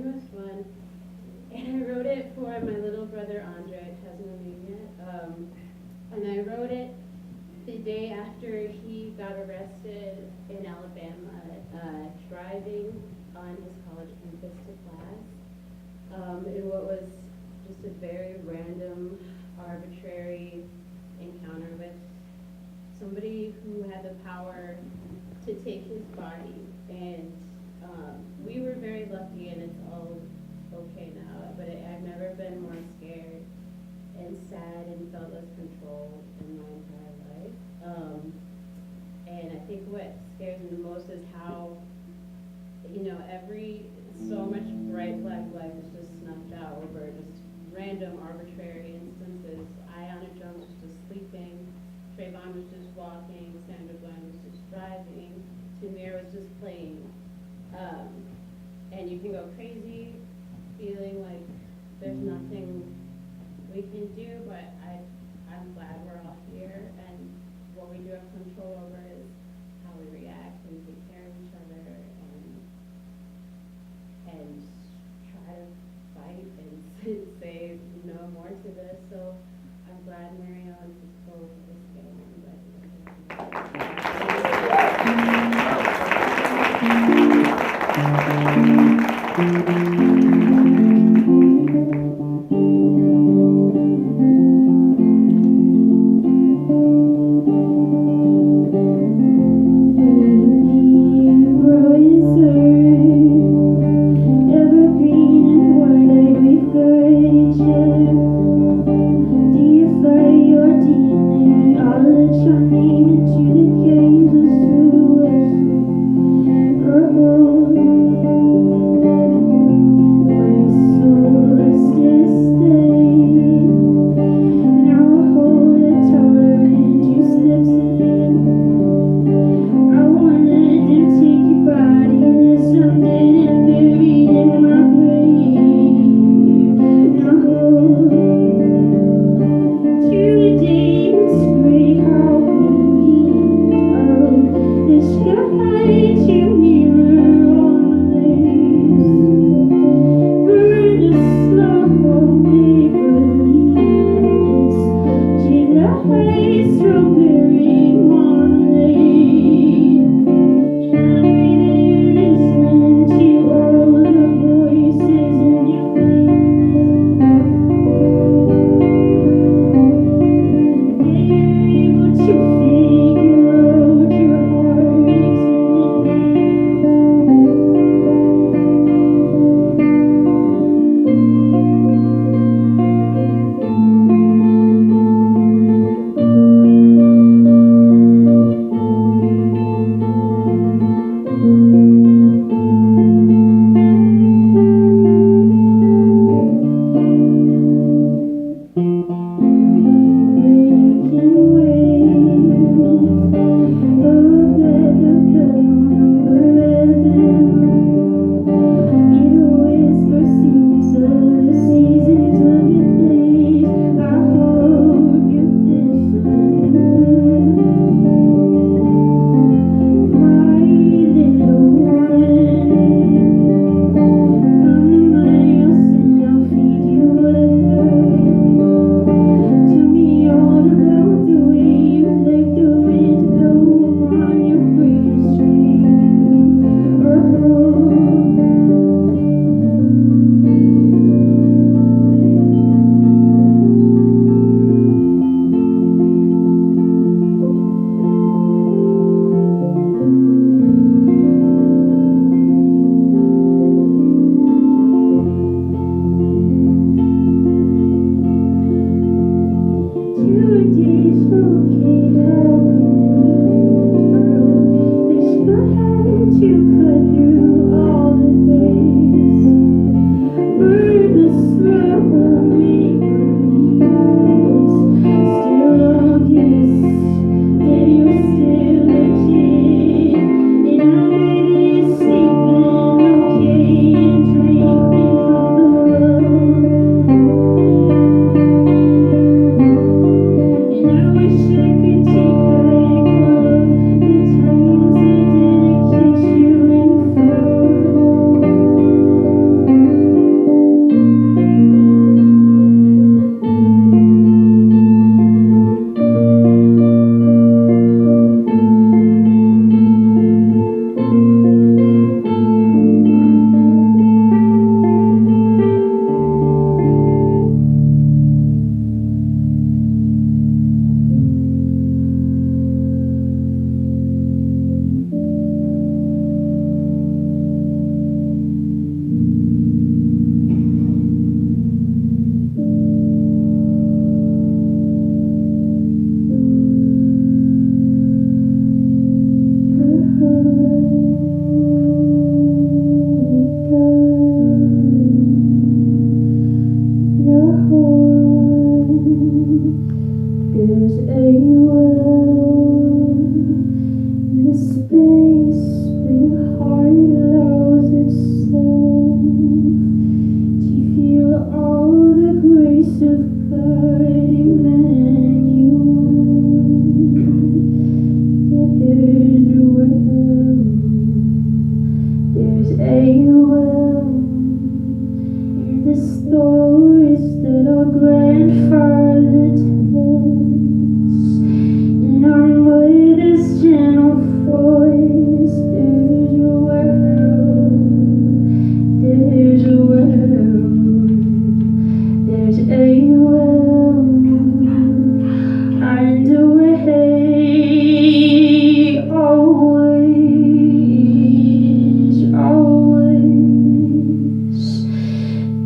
It was fun. And I wrote it for my little brother Andre, hasn't a name yet. And I wrote it the day after he got arrested in Alabama, driving on his college campus to class. In what was just a very random, arbitrary encounter with somebody who had the power to take his body. And we were very lucky, and it's all okay now, but I've never been more scared and sad and felt less control in my entire life. And I think what scares me the most is how, so much bright black life is just snuffed out over just random arbitrary instances. Ayanna Jones was just sleeping, Trayvon was just walking, Sandra Bland was just driving, Tamir was just playing. And you can go crazy feeling like there's nothing we can do, but I'm glad we're all here, and what we do have control over is how we react and take care of each other and try to fight and say no more to this. So I'm glad Mariel and Cisco is getting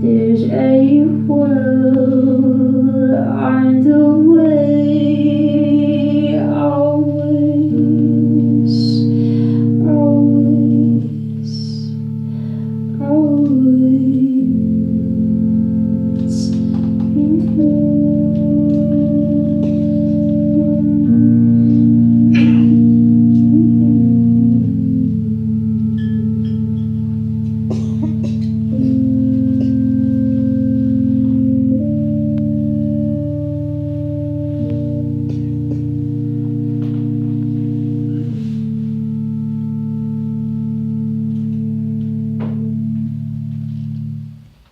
There's a world on the way.